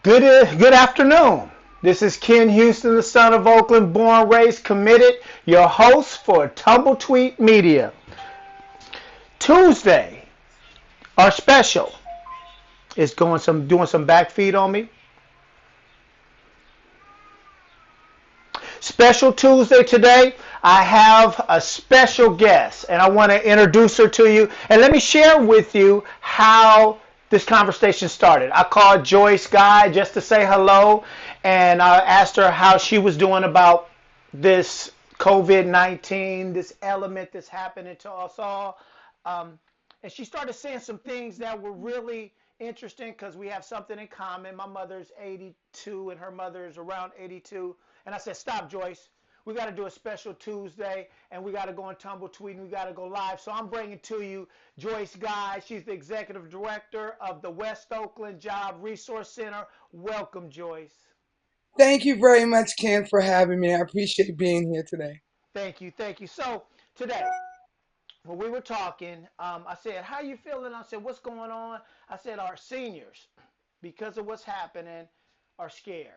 Good afternoon. This is Ken Houston, the son of Oakland, born, raised, committed, your host for Tumble Tweet Media. Tuesday, our special is doing some back feed on me. Special Tuesday today. I have a special guest, and I want to introduce her to you. And let me share with you how this conversation started. I called Joyce Guy just to say hello, and I asked her how she was doing about this COVID-19, this element that's happening to us all. Um, and she started saying some things that were really interesting because we have something in common. My mother's 82 and her mother is around 82. And I said, stop, Joyce. We got to do a special Tuesday, and we got to go on Tumble Tweet, and we got to go live. So I'm bringing to you Joyce Guy. She's the executive director of the West Oakland Job Resource Center. Welcome, Joyce. Thank you very much, Ken, for having me. I appreciate being here today. Thank you, thank you. So today, when we were talking, I said, how you feeling? I said, what's going on? I said, our seniors, because of what's happening, are scared.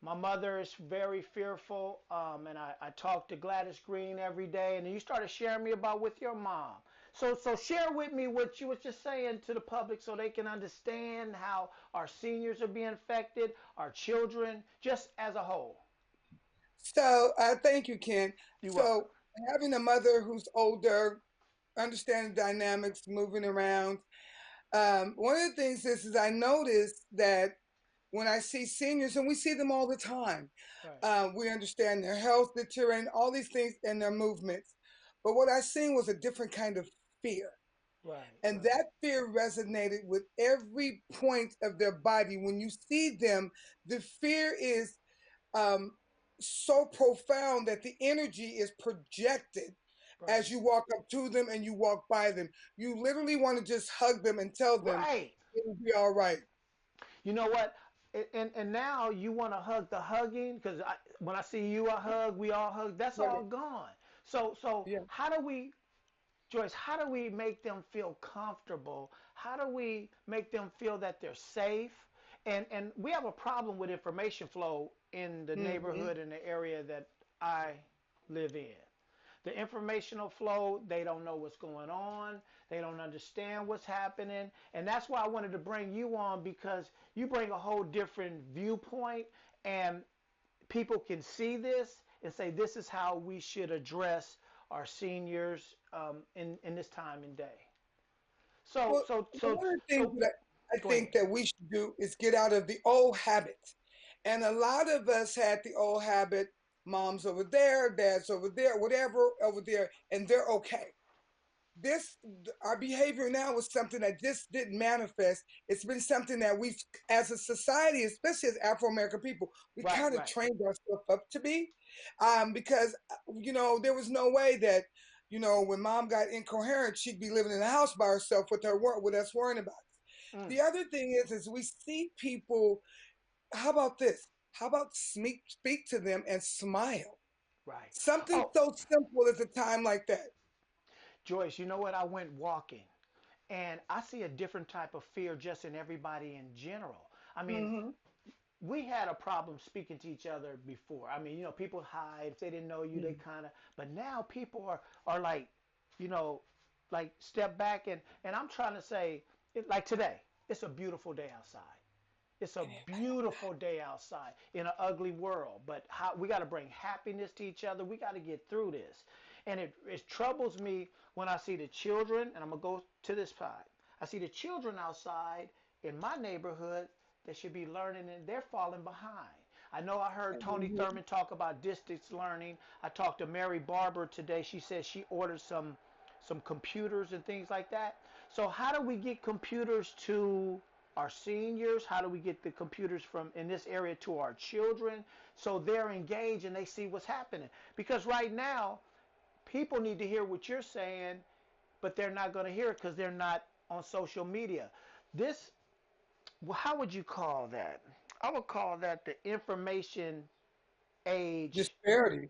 My mother is very fearful, and I talk to Gladys Green every day, and then you started sharing me about with your mom. So share with me what you was just saying to the public so they can understand how our seniors are being affected, our children, just as a whole. Thank you, Ken. You're welcome. So, having a mother who's older, understanding dynamics, moving around. One of the things is I notice that when I see seniors, and we see them all the time, Right, we understand their health deteriorating, all these things, and their movements. But what I seen was a different kind of fear. right, And right, that fear resonated with every point of their body. When you see them, the fear is um, so profound that the energy is projected as right, you walk up to them and you walk by them. You literally want to just hug them and tell them right. it'll be all right. You know what? And now you want to hug the hugging because when I see you, I hug. We all hug. That's Right. all gone. So Yeah. how do we, Joyce? How do we make them feel comfortable? How do we make them feel that they're safe? And we have a problem with information flow in the Hmm. neighborhood in the area that I live in. The informational flow, they don't know what's going on. They don't understand what's happening. And that's why I wanted to bring you on because you bring a whole different viewpoint and people can see this and say this is how we should address our seniors in this time and day. So Well, so so one of the things so that I go ahead. think that we should do is get out of the old habits. And a lot of us had the old habit, mom's over there, dad's over there, whatever over there, and they're okay. This Our behavior now is something that just didn't manifest. It's been something that we've, as a society, especially as Afro-American people, we Right, kind of right, trained ourselves up to be, because there was no way that when mom got incoherent, she'd be living in the house by herself with with us worrying about it. mm, The other thing is we see people. How about this? How about speak to them and smile? right. Something Oh, so simple as a time like that. Joyce, you know what? I went walking and I see a different type of fear just in everybody in general. I mean, Hmm. we had a problem speaking to each other before. I mean, people hide if they didn't know you, they kind of. But now people are like, you know, like step back and I'm trying to say, like today, it's a beautiful day outside. It's a beautiful day outside in an ugly world. But how we got to bring happiness to each other. We got to get through this. And it troubles me when I see the children, and I'm going to go to this side. I see the children outside in my neighborhood that should be learning, and they're falling behind. I know I heard Tony Mhm. Thurman talk about distance learning. I talked to Mary Barber today. She said she ordered some computers and things like that. So how do we get computers to our seniors? How do we get the computers from in this area to our children so they're engaged and they see what's happening? Because right now, people need to hear what you're saying, but they're not going to hear it because they're not on social media. This, how would you call that? I would call that the information age. Disparity.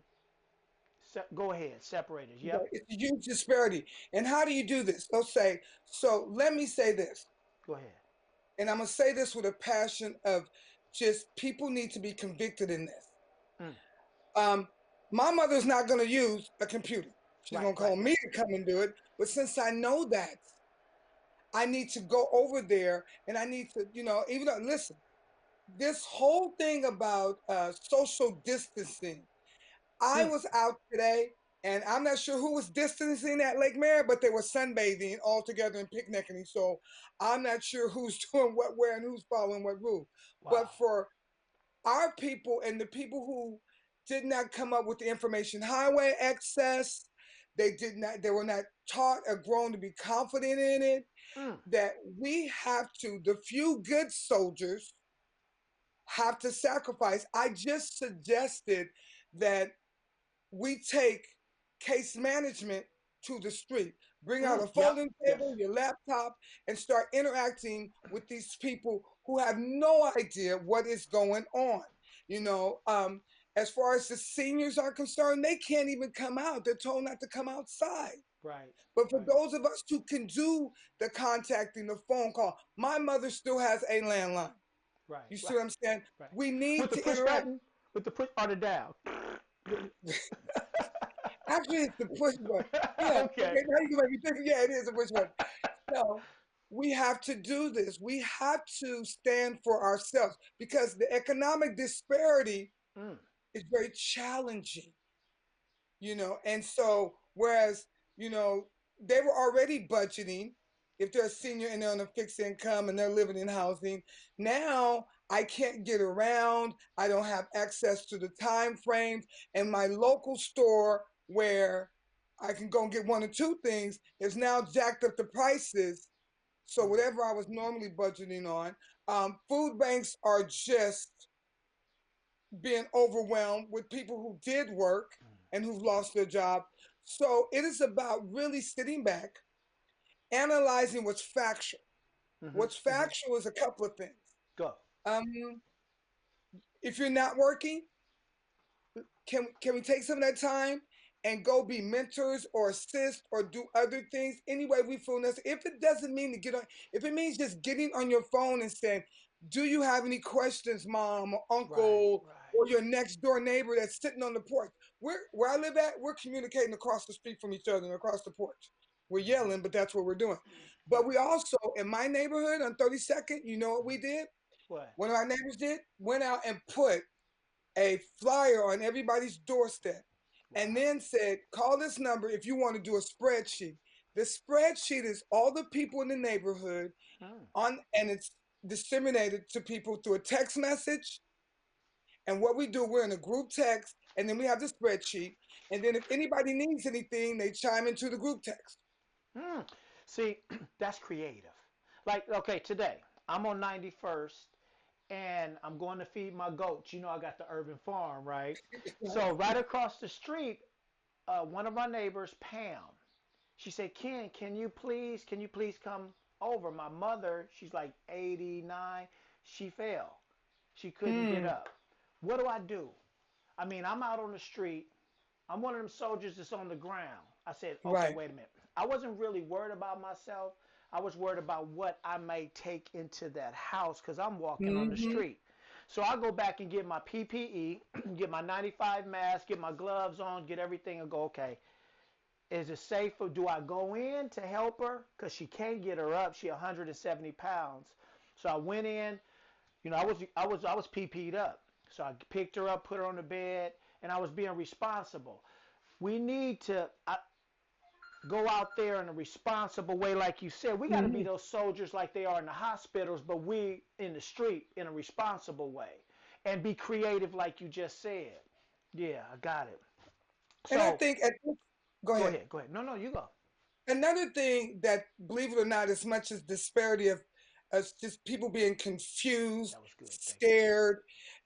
Go ahead, separators. Yeah, Yep. it's a huge disparity. And how do you do this? They'll say, so let me say this, Go ahead. and I'm going to say this with a passion of just people need to be convicted in this. Mm. Um, my mother's not going to use a computer. She's Right, going to right. call me to come and do it. But since I know that, I need to go over there and I need to, even though, listen, this whole thing about social distancing, I Mm. was out today and I'm not sure who was distancing at Lake Mary, but they were sunbathing all together and picnicking. So I'm not sure who's doing what, where, and who's following what rule. But Wow. for our people and the people who did not come up with the information highway access, they were not taught or grown to be confident in it, Mm. that we have to, the few good soldiers have to sacrifice. I just suggested that we take case management to the street. Bring out Mm. a Yep. folding table, Yes. your laptop, and start interacting with these people who have no idea what is going on. You know, um, as far as the seniors are concerned, they can't even come out. They're told not to come outside. Right. But for Right. those of us who can do the contacting, the phone call, my mother still has a landline. Right. You see Right. what I'm saying? Right. We With need the to push interact. button, with the push or the down. Actually, it's the push button. Yeah. Okay. Okay. Now you can make me think. Yeah, it is a push button. So we have to do this. We have to stand for ourselves because the economic disparity Mm. is very challenging. And so whereas, you know, they were already budgeting if they're a senior and they're on a fixed income and they're living in housing. Now I can't get around. I don't have access to the time frames, and my local store where I can go and get one or two things is now jacked up the prices. So Mm. whatever I was normally budgeting on, food banks are just being overwhelmed with people who did work and who've lost their job. So it is about really sitting back, analyzing what's factual. Mm-hmm. What's Mm-hmm. factual is a couple of things. Go. Um, if you're not working, can we take some of that time and go be mentors or assist or do other things any way we feel necessary? If it doesn't mean to get on, if it means just getting on your phone and saying, "Do you have any questions, mom or Right. uncle?" Right. Or your next door neighbor that's sitting on the porch. Where I live at, we're communicating across the street from each other and across the porch. We're Mm-hmm. yelling, but that's what we're doing. But Right. we also, in my neighborhood on 32nd, you know what we did? What? One of our neighbors did? Went out and put a flyer on everybody's doorstep and Wow. then said, call this number if you want to do a spreadsheet. The spreadsheet is all the people in the neighborhood Mm. and it's disseminated to people through a text message. And what we do, we're in a group text, and then we have the spreadsheet. And then if anybody needs anything, they chime into the group text. Mm. See, that's creative. Like, okay, today I'm on 91st and I'm going to feed my goats. You know, I got the urban farm, right? So right across the street, one of my neighbors, Pam, she said, Ken, can you please come over? My mother, she's like 89, she fell. She couldn't get Mm, up. What do I do? I mean, I'm out on the street. I'm one of them soldiers that's on the ground. I said, okay, right. wait a minute. I wasn't really worried about myself. I was worried about what I may take into that house because I'm walking on the Mm-hmm. street. So I go back and get my PPE, get my 95 mask, get my gloves on, get everything, and go, okay, is it safe? Or do I go in to help her? Because she can't get her up. She's 170 pounds. So I went in. You know, I was PP'd up. So I picked her up, put her on the bed, and I was being responsible. We need to go out there in a responsible way, like you said. We got to be Mm-hmm. those soldiers like they are in the hospitals, but we in the street in a responsible way, and be creative, like you just said. Yeah, I got it. And I So think at this, go go ahead. ahead, go ahead. No, no, you go. Another thing that, believe it or not, as much as disparity of just people being confused, That was good. Thank you. scared,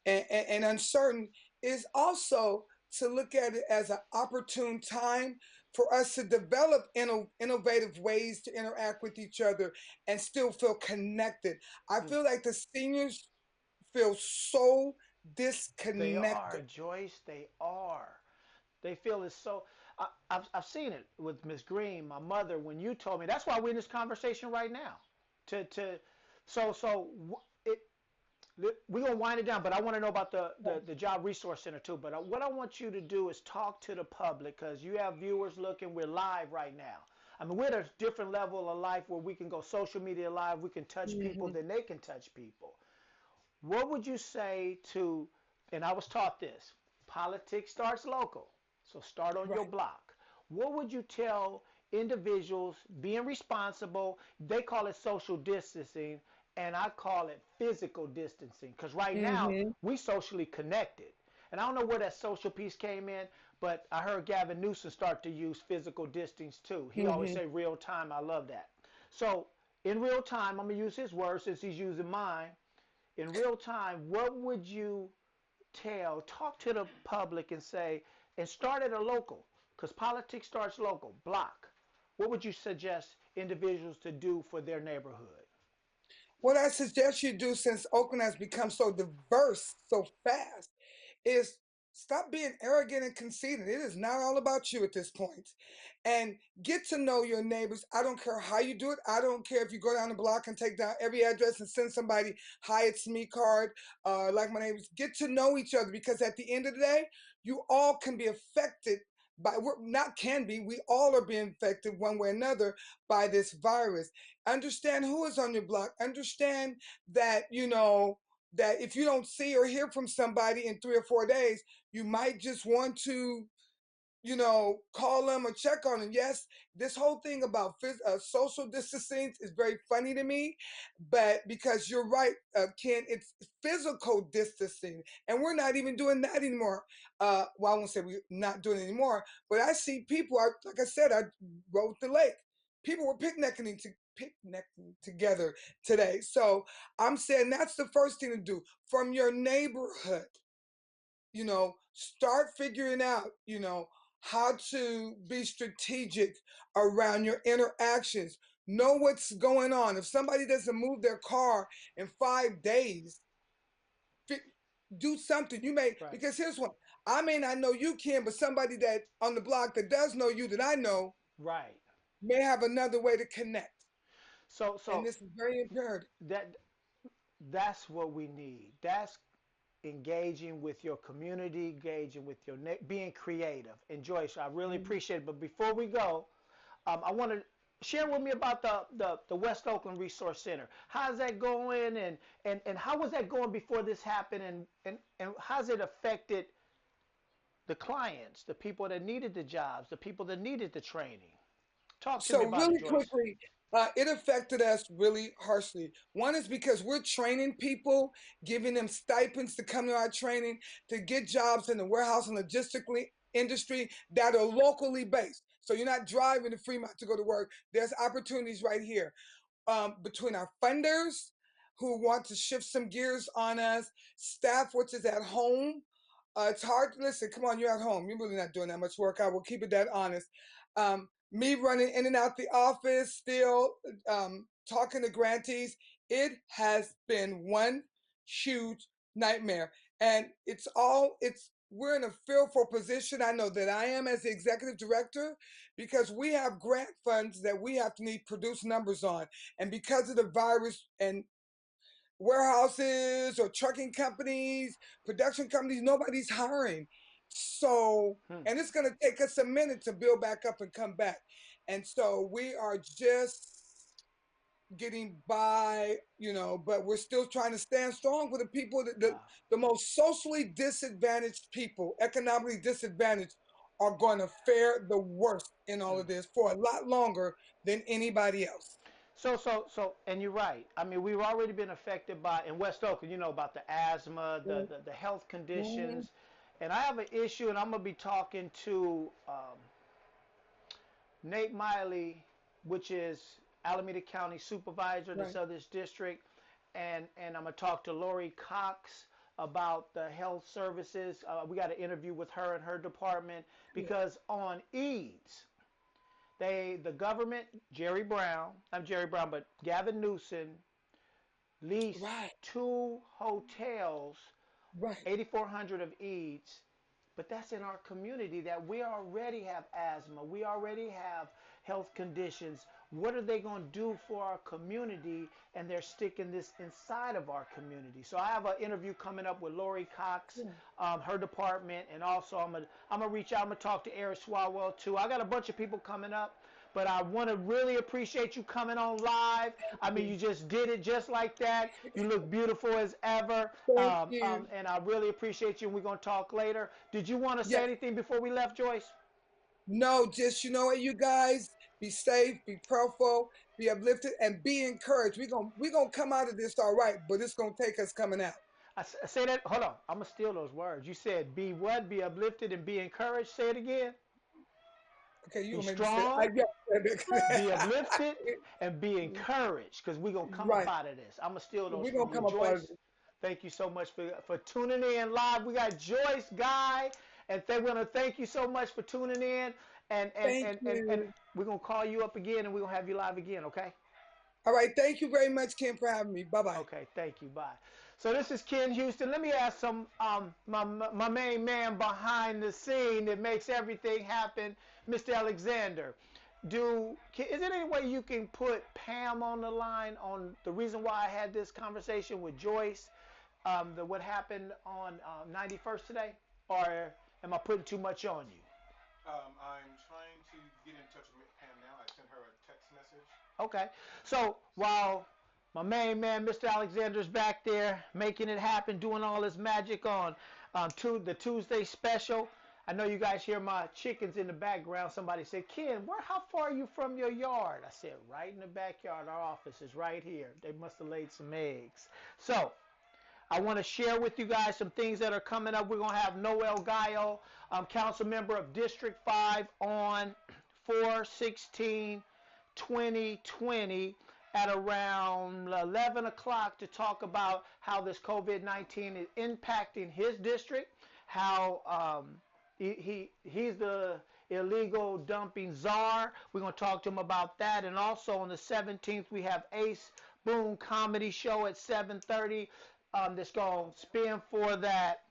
and uncertain, is also to look at it as an opportune time for us to develop innovative ways to interact with each other and still feel connected. I Mm. feel like the seniors feel so They are, disconnected. Joyce. They are. They feel it's so. I've seen it with Miss Green, my mother. When you told me, that's why we're in this conversation right now. To so it. we're gonna wind it down, but I want to know about the job resource center too. But what I want you to do is talk to the public because you have viewers looking. We're live right now. I mean, we're at a different level of life where we can go social media live. We can touch people, Mhm. then they can touch people. What would you say to? And I was taught this: politics starts local, so start on your Right. block. What would you tell individuals being responsible? They call it social distancing, and I call it physical distancing. Because right now Mhm. we socially connected, and I don't know where that social piece came in, but I heard Gavin Newsom start to use physical distance too. He always Mhm. say real time. I love that. So in real time, I'm gonna use his words since he's using mine. In real time, what would you talk to the public and say, and start at a local, because politics starts local, block. What would you suggest individuals to do for their neighborhood? What I suggest you do, since Oakland has become so diverse so fast, is stop being arrogant and conceited. It is not all about you at this point. And get to know your neighbors. I don't care how you do it. I don't care if you go down the block and take down every address and send somebody, hi, it's me card, like my neighbors. Get to know each other, because at the end of the day, you all can be affected by, we're not can be, we all are being affected one way or another by this virus. Understand who is on your block. Understand that, that if you don't see or hear from somebody in 3 or 4 days, you might just want to, call them or check on them. Yes, this whole thing about social distancing is very funny to me, but because you're right, Ken, it's physical distancing, and we're not even doing that anymore. Well, I won't say we're not doing it anymore, but I see people. Like I said, I rode the lake. People were picnicking together today. So I'm saying that's the first thing to do from your neighborhood. Start figuring out, how to be strategic around your interactions. Know what's going on. If somebody doesn't move their car in 5 days, do something. You may, Right, because here's one. I may not know you, Ken, but somebody that on the block that does know you, that I know, right. may have another way to connect. So, And so this is very imperative. that that's what we need. That's engaging with your community, engaging with your being creative. And Joyce, I really Mhm. appreciate it. But before we go, I want to share with me about the West Oakland Resource Center. How's that going, and how was that going before this happened, and how's it affected the clients, the people that needed the jobs, the people that needed the training? Talk to me So about it, really Joyce. quickly, it affected us really harshly. One is because we're training people, giving them stipends to come to our training to get jobs in the warehouse and logistically industry that are locally based. So you're not driving to Fremont to go to work. There's opportunities right here, between our funders who want to shift some gears on us, staff which is at home. It's hard to listen. Come on, you're at home. You're really not doing that much work. I will keep it that honest. Me running in and out the office, still talking to grantees. It has been one huge nightmare, and we're in a fearful position. I know that I am, as the executive director, because we have grant funds that we have to need produce numbers on. And because of the virus and warehouses or trucking companies, production companies, nobody's hiring. So, Hmm. and it's going to take us a minute to build back up and come back. And so we are just getting by, but we're still trying to stand strong for the people that Wow. the most socially disadvantaged people, economically disadvantaged, are going to fare the worst in all Hmm. of this for a lot longer than anybody else. And you're right. I mean, we've already been affected by, in West Oakland, about the asthma, the health Mhm. conditions. And I have an issue, and I'm going to be talking to Nate Miley, which is Alameda County Supervisor, this Right. other district. And I'm going to talk to Lori Cox about the health services. We got an interview with her and her department Yeah. because on EADS, the government, Jerry Brown, I'm Jerry Brown, but Gavin Newsom leased Right. two hotels, Right. 8,400 of each, But that's in our community that we already have asthma. We already have health conditions. What are they going to do for our community? And they're sticking this inside of our community. So I have an interview coming up with Lori Cox, her department, and also I'm gonna reach out. I'm gonna talk to Eric Swalwell too. I got a bunch of people coming up. But I want to really appreciate you coming on live. I mean, you just did it just like that. You look beautiful as ever. Thank you. And I really appreciate you. And we're going to talk later. Did you want to say Yes. anything before we left, Joyce? No, just you know what, you guys, be safe, be prayerful, be uplifted, and be encouraged. We're gonna come out of this all right, but it's gonna take us coming out. I say that. Hold on. I'm going to steal those words. You said be what? Be uplifted and be encouraged. Say it again. Okay, you Be gonna make me say I strong, be uplifted, and be encouraged because we're going to come up right. out of this. I'm going to steal those We're from gonna you, come up out of Joyce. this. Thank you so much for tuning in live. We got Joyce Guy, and we're going to thank you so much for tuning in. Thank you. We're going to call you up again, and we're going to have you live again, okay? All right, thank you very much, Kim, for having me. Bye bye. Okay, thank you. Bye. So this is Ken Houston. Let me ask my main man behind the scene that makes everything happen, Mr. Alexander. Is there any way you can put Pam on the line on the reason why I had this conversation with Joyce, what happened on 91st today, or am I putting too much on you? I'm trying to get in touch with Pam now. I sent her a text message. Okay. So while my main man, Mr. Alexander's back there making it happen, doing all his magic on the Tuesday special. I know you guys hear my chickens in the background. Somebody said, Ken, how far are you from your yard? I said, right in the backyard. Our office is right here. They must have laid some eggs. So I want to share with you guys some things that are coming up. We're going to have Noel Gallo, council member of District 5 on 4/16/2020 at around 11 o'clock to talk about how this COVID-19 is impacting his district, how he's the illegal dumping czar. We're going to talk to him about that. And also on the 17th, we have Ace Boone Comedy Show at 7:30 that's going to spin for that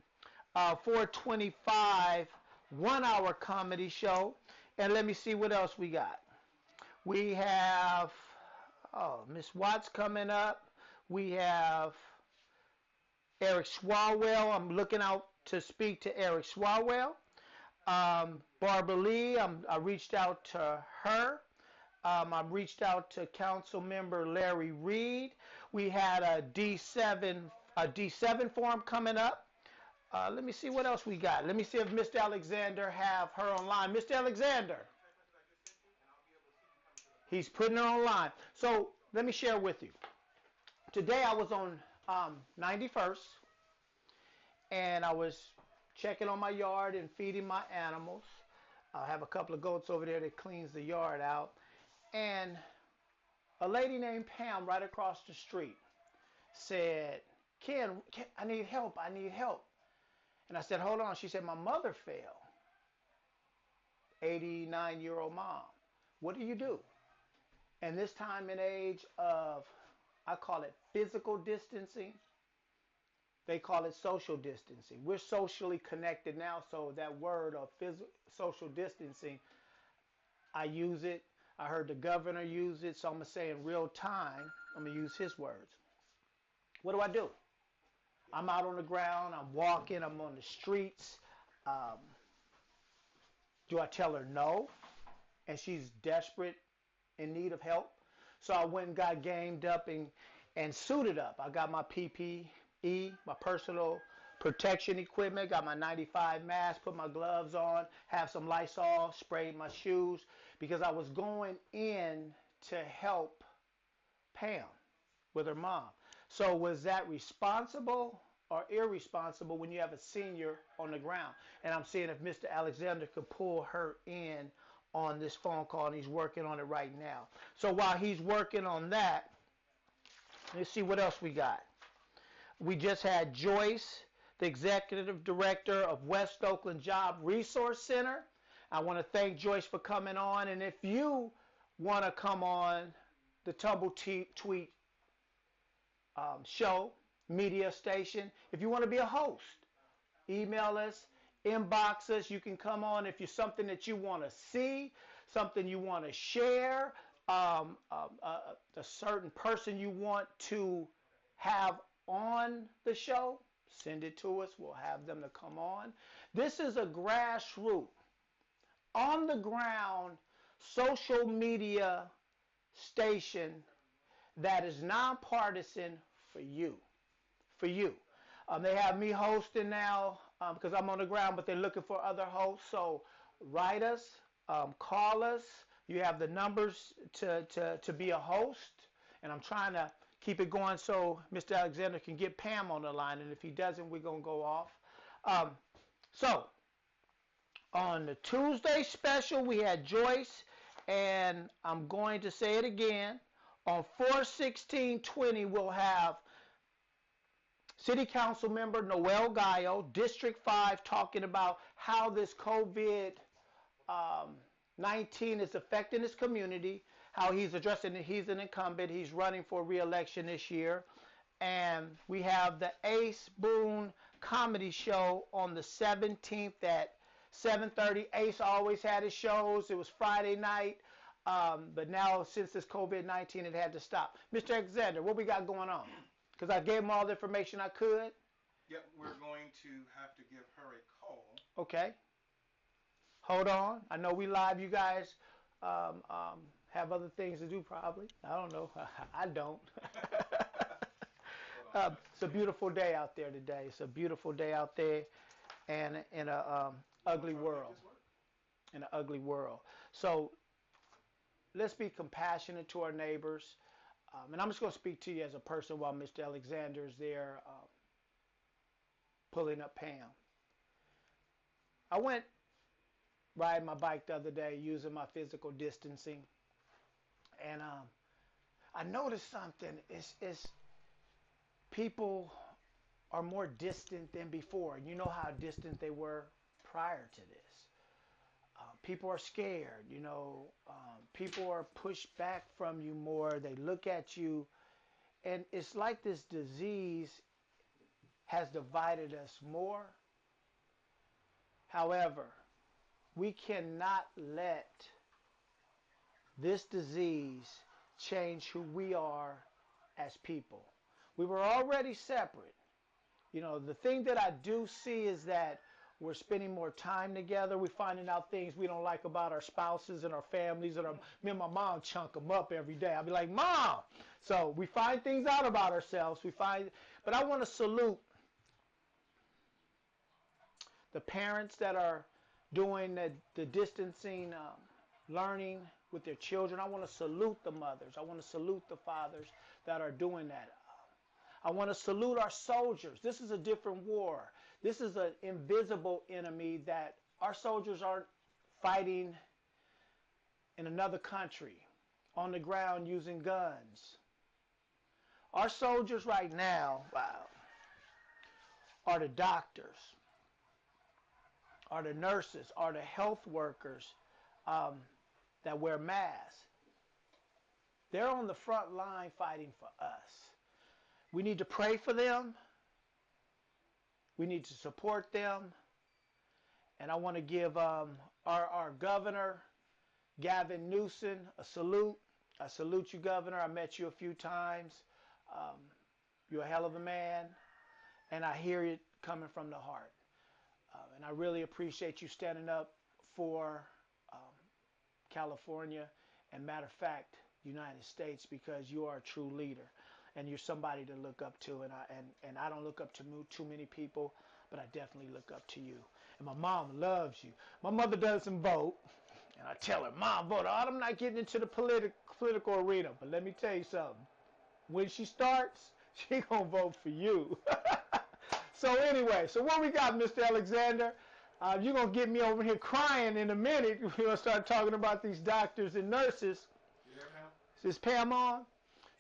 425 1-hour comedy show. And let me see what else we got. We have Miss Watts coming up. We have Eric Swalwell. I'm looking out to speak to Eric Swalwell. Barbara Lee, I reached out to her. I reached out to Council Member Larry Reed. We had a D7 forum coming up. Let me see what else we got. Let me see if Mr. Alexander have her online. Mr. Alexander. He's putting her online. So let me share with you. Today I was on 91st, and I was checking on my yard and feeding my animals. I have a couple of goats over there that cleans the yard out. And a lady named Pam right across the street said, Ken, I need help. I need help. And I said, hold on. She said, my mother fell. 89-year-old mom. What do you do? And this time and age of, I call it physical distancing. They call it social distancing. We're socially connected now, so that word of social distancing, I use it. I heard the governor use it, so I'm going to say in real time, I'm going to use his words. What do? I'm out on the ground, I'm walking, I'm on the streets. Do I tell her no? And she's desperate, in need of help. So I went and got gamed up and suited up. I got my PPE, my personal protection equipment, got my 95 mask, put my gloves on, have some Lysol, sprayed my shoes, because I was going in to help Pam with her mom. So was that responsible or irresponsible when you have a senior on the ground? And I'm seeing if Mr. Alexander could pull her in on this phone call, and he's working on it right now. So while he's working on that, let's see what else we got. We just had Joyce, the executive director of West Oakland Job Resource Center. I want to thank Joyce for coming on. And if you want to come on the Tumble Tweet show, media station, if you want to be a host, email us, inbox us. You can come on if you're something that you want to see, something you want to share, a certain person you want to have on the show. Send it to us. We'll have them to come on. This is a grassroots, on the ground, social media station that is nonpartisan for you. For you. They have me hosting now because I'm on the ground, but they're looking for other hosts. So write us, call us. You have the numbers to be a host. And I'm trying to keep it going so Mr. Alexander can get Pam on the line. And if he doesn't, we're going to go off. So on the Tuesday special, we had Joyce. And I'm going to say it again. On 4/16/20, we'll have City Council member Noel Gallo, District 5, talking about how this COVID-19 is affecting his community, how he's addressing it. He's an incumbent. He's running for re-election this year. And we have the Ace Boone Comedy Show on the 17th at 7:30. Ace always had his shows. It was Friday night. But now, since this COVID-19, it had to stop. Mr. Alexander, what we got going on? Because I gave him all the information I could. Yep, we're going to have to give her a call. Okay. Hold on. I know we live. You guys have other things to do probably. I don't know. I don't. It's a beautiful day out there today. It's a beautiful day out there and in a ugly world. In an ugly world. So let's be compassionate to our neighbors. And I'm just going to speak to you as a person while Mr. Alexander is there pulling up Pam. I went riding my bike the other day using my physical distancing. And I noticed something. It's people are more distant than before. You know how distant they were prior to this. People are scared, people are pushed back from you more. They look at you, and it's like this disease has divided us more. However, we cannot let this disease change who we are as people. We were already separate. The thing that I do see is that we're spending more time together. We're finding out things we don't like about our spouses and our families. And me and my mom chunk them up every day. I'll be like, Mom! So we find things out about ourselves. But I want to salute the parents that are doing the distancing learning with their children. I want to salute the mothers. I want to salute the fathers that are doing that. I want to salute our soldiers. This is a different war. This is an invisible enemy that our soldiers aren't fighting in another country, on the ground using guns. Our soldiers right now, are the doctors, are the nurses, are the health workers that wear masks. They're on the front line fighting for us. We need to pray for them. We need to support them. And I want to give our governor, Gavin Newsom, a salute. I salute you, Governor. I met you a few times. You're a hell of a man. And I hear it coming from the heart. And I really appreciate you standing up for California and, matter of fact, United States, because you are a true leader. And you're somebody to look up to, and I don't look up to too many people, but I definitely look up to you. And my mom loves you. My mother doesn't vote, and I tell her, Mom, vote. I'm not getting into the political arena, but let me tell you something. When she starts, she gonna vote for you. So anyway, so what we got, Mr. Alexander? You're gonna get me over here crying in a minute. We're gonna start talking about these doctors and nurses. Yeah, Pam? Is Pam on?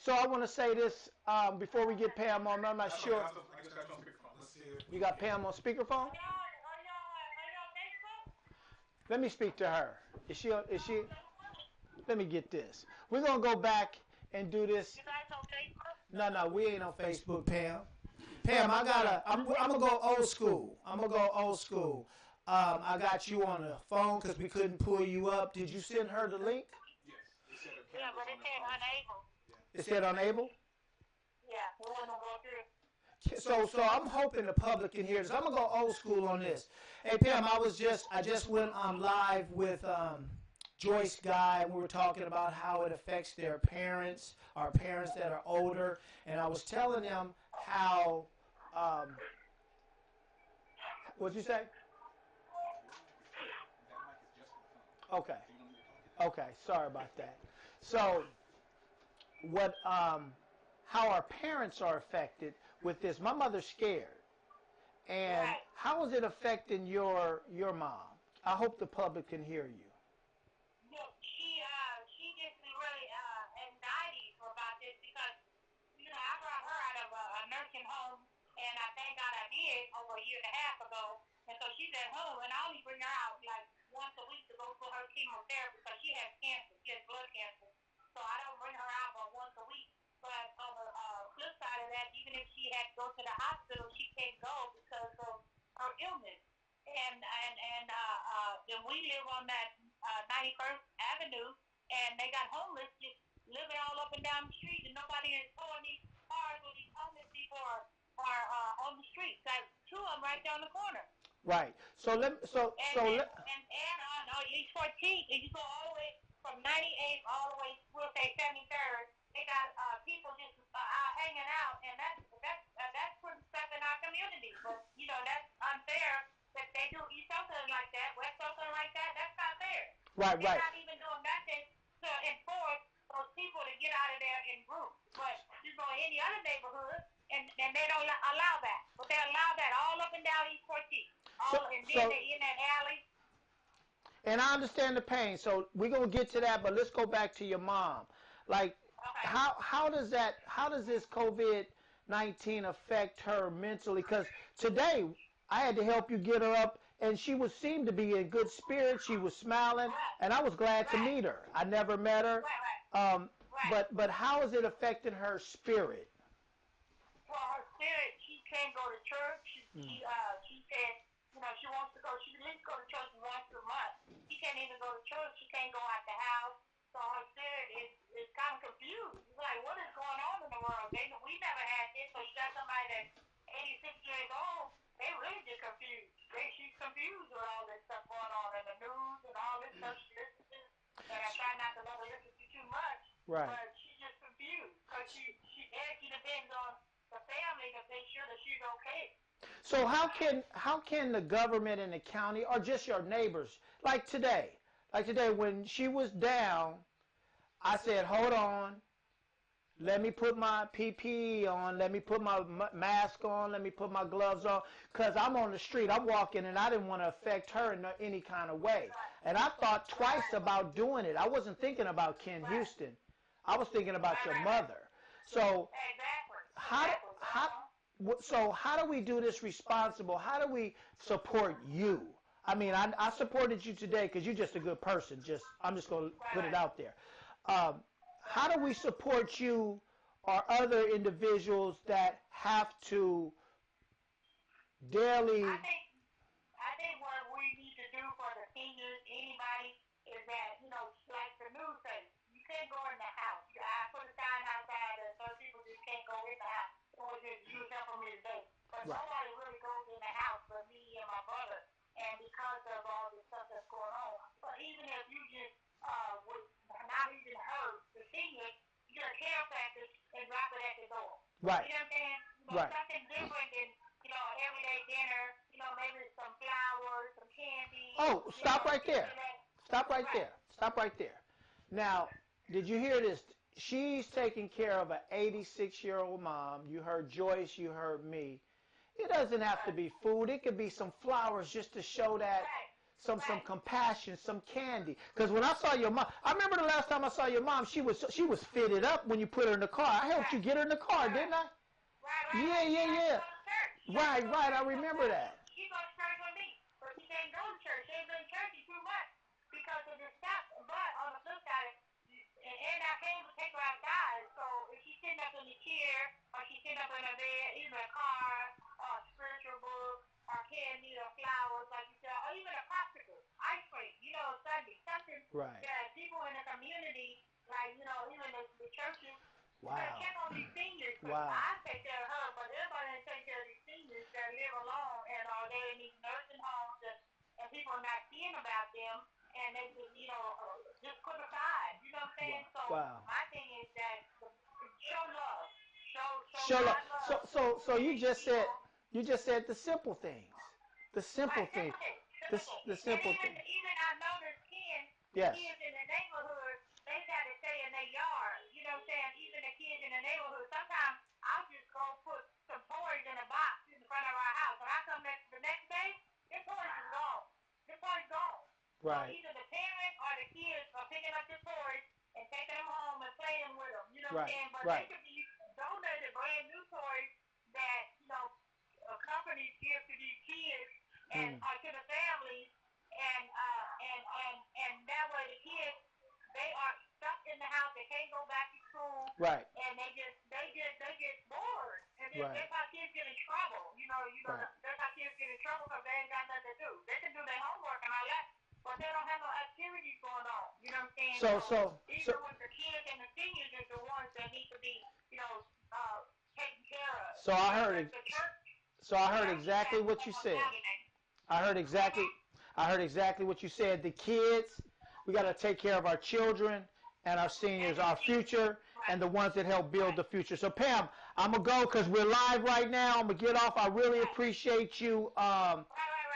So I want to say this before we get Pam on. I'm not sure. I just got you on speakerphone. Let's see if You got Pam on speakerphone? Are you on Facebook? Let me speak to her. Is she? Let me get this. We're gonna go back and do this. You guys on Facebook? No, we ain't on Facebook, Pam. Pam, I'm gonna go old school. I got you on the phone because we couldn't pull you up. Did you send her the link? Yes, it said her Yeah, camera's but on it the said phone. unable. Yeah. It said unable. Yeah, we wasn't gonna go through. So I'm hoping the public can hear this. I'm gonna go old school on this. Hey Pam, I just went live with Joyce Guy, and we were talking about how it affects their parents, our parents that are older, and I was telling them how. What'd you say? That mic is just for the phone. Okay. So you don't need to talk into it. Okay. Sorry about that. So what? How our parents are affected with this? My mother's scared. And Right. how is it affecting your mom? I hope the public can hear you. Look, she gets me really anxiety about this because I brought her out of a nursing home, and I thank God I did over a year and a half ago. And so she's at home, and I only bring her out like once a week to go for her chemotherapy because she has cancer, she has blood cancer. So I don't bring her out but once a week. But on the flip side of that, even if she had to go to the hospital, she can't go because of her illness. And we live on that 91st Avenue, and they got homeless just living all up and down the street, and nobody is towing these cars where these homeless people are on the street. Got two of them right down the corner. Right. So let so And so and let and on East 14th, and you go all the way from 98th all the way, we'll say 73rd. They got people just hanging out, and that's putting stuff in our community. But that's unfair that they do East Oakland like that, West Oakland like that. That's not fair. right, They're right. not even doing nothing to enforce those people to get out of there in groups. But you go any other neighborhood, and they don't allow that. But they allow that all up and down East 14th. So And then so they in that alley. and I understand the pain. So we're gonna get to that, but let's go back to your mom. Like Okay. how does this COVID-19 affect her mentally? Because today I had to help you get her up, and she was seemed to be in good spirits. She was smiling, Right. and I was glad to Right. meet her. I never met her. Right. Um, Right. but how is it affecting her spirit? Well, her spirit, she can't go to church. She said, she wants to go. She at least go to church once a month. She can't even go to church. She can't go out the house. So her spirit is kind of confused. It's like, what is going on in the world? We never had this. So you got somebody that's 86 years old. They really get confused. She's confused with all this stuff going on in the news and all this stuff she listens to. And I try not to let her listen to too much. Right. But she's just confused because she depends on the family to make sure that she's okay. So how can the government and the county or just your neighbors like today when she was down, I said, hold on, let me put my PPE on, let me put my mask on, let me put my gloves on, because I'm on the street, I'm walking, and I didn't want to affect her in any kind of way. And I thought twice about doing it. I wasn't thinking about Ken Houston. I was thinking about your mother. So Exactly. how so how do we do this responsible? How do we support you? I mean, I supported you today because you're just a good person. I'm just going to put it out there. Um, how do we support you or other individuals that have to daily? I think what we need to do for the seniors, anybody, is that, like the news says, you can't go in the house. I put a sign outside that some people just can't go in the house. It was just use up for me today. But Right. nobody really goes in the house but me and my brother. And because of all this stuff that's going on. But even if you just would not even hurt the seniors, you get a care package and drop it at the door. Right. You know what I'm saying? Right. Something different than everyday dinner, maybe some flowers, some candy. Oh, stop right there. Stop right Right. there. Stop right there. Now, did you hear this? She's taking care of an 86-year-old mom. You heard Joyce, you heard me. It doesn't have to be food. It could be some flowers just to show that some compassion, some candy. Because when I saw your mom, I remember the last time I saw your mom, she was fitted up when you put her in the car. I helped you get her in the car, didn't I? Yeah. Right. I remember that. She goes to church with me, but she can't go to church. She ain't been to church too much because of this stuff. But on the flip side, and I came to take her outside. So if she's sitting up in the chair, or she's sitting up in a bed, even a car, or a spiritual book, or candy, or flowers, like you said, or even Right. that people in the community, like, even the churches, Wow. check on these seniors. Because Wow. I take care of her, but everybody ain't take care of these seniors that live alone and are there in these nursing homes and people are not seeing about them and they just, just put aside. You know what I'm saying? So Wow. my thing is that show love. Show Show love. God love So to these people. you just said the simple things. The simple Right, things. typical. The And simple things. even I noticed the Yes. kids in the neighborhood, they got to stay in their yard. You know what I'm saying? Even the kids in the neighborhood. Sometimes I'll just go put some toys in a box in front of our house. When I come back the next day, the toys is gone. The toys gone. So Right. either the parent or the kids are picking up the toys and taking them home and playing with them. You know what I'm Right. saying? But they Right. could be donated brand new toys that companies give to these kids and Mm. to the families, and that way the kids they are stuck in the house. They can't go back to school, Right. and they get bored, and then Right. that's how kids get in trouble. Right. That's how kids get in trouble because they ain't got nothing to do. They can do their homework and all that, but they don't have no activities going on. You know what I'm saying? So So so even so with the kids and the seniors is the ones that need to be, taken care of. so I But heard the church so I heard churches exactly have what you stuff on said. Saturday. I heard exactly Mm-hmm. I heard exactly what you said. The kids, we got to take care of our children and our And seniors, the our seniors. future, Right. and the ones that help build Right. the future. So Pam, I'm gonna go because we're live right now. I'm gonna get off. I really Right. appreciate you Right.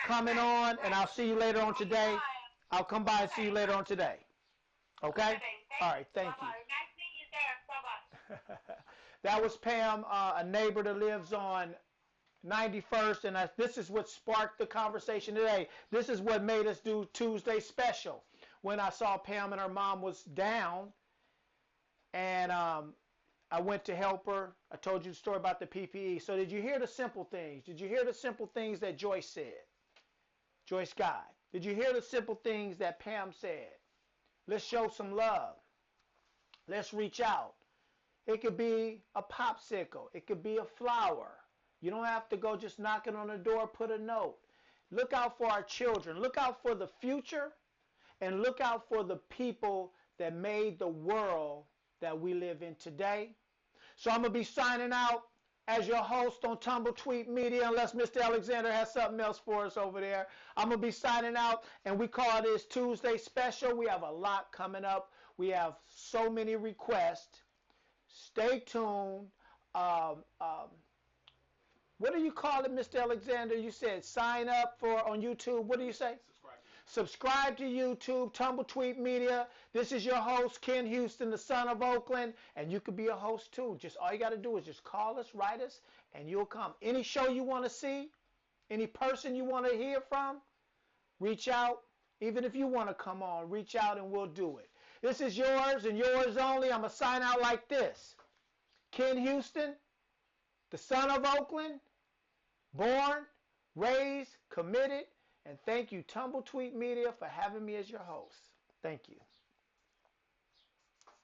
coming Right. on, and Right. I'll see you later on Oh, you know today. I am. I'll come by and see Okay. you later on today. Okay, Okay? baby. All Thank you. right. Thank you. Bye-bye. Nice meeting you, Sarah. Bye-bye. That was Pam, a neighbor that lives on 91st, and this is what sparked the conversation today. This is what made us do Tuesday special. When I saw Pam and her mom was down, and I went to help her. I told you the story about the PPE. So did you hear the simple things? Did you hear the simple things that Joyce said? Joyce Guy. Did you hear the simple things that Pam said? Let's show some love. Let's reach out. It could be a popsicle. It could be a flower. You don't have to go just knocking on the door, put a note. Look out for our children. Look out for the future, and look out for the people that made the world that we live in today. So I'm going to be signing out as your host on Tumble Tweet Media, unless Mr. Alexander has something else for us over there. I'm going to be signing out, and we call this Tuesday Special. We have a lot coming up. We have so many requests. Stay tuned. Um, um, what do you call it, Mr. Alexander? You said sign up for on YouTube. What do you say? Subscribe to YouTube. Subscribe to YouTube, Tumble Tweet Media. This is your host, Ken Houston, the son of Oakland, and you could be a host too. Just all you got to do is just call us, write us, and you'll come. Any show you want to see, any person you want to hear from, reach out. Even if you want to come on, reach out and we'll do it. This is yours and yours only. I'm going to sign out like this. Ken Houston, the son of Oakland, born, raised, committed, and thank you, Tumble Tweet Media, for having me as your host. Thank you.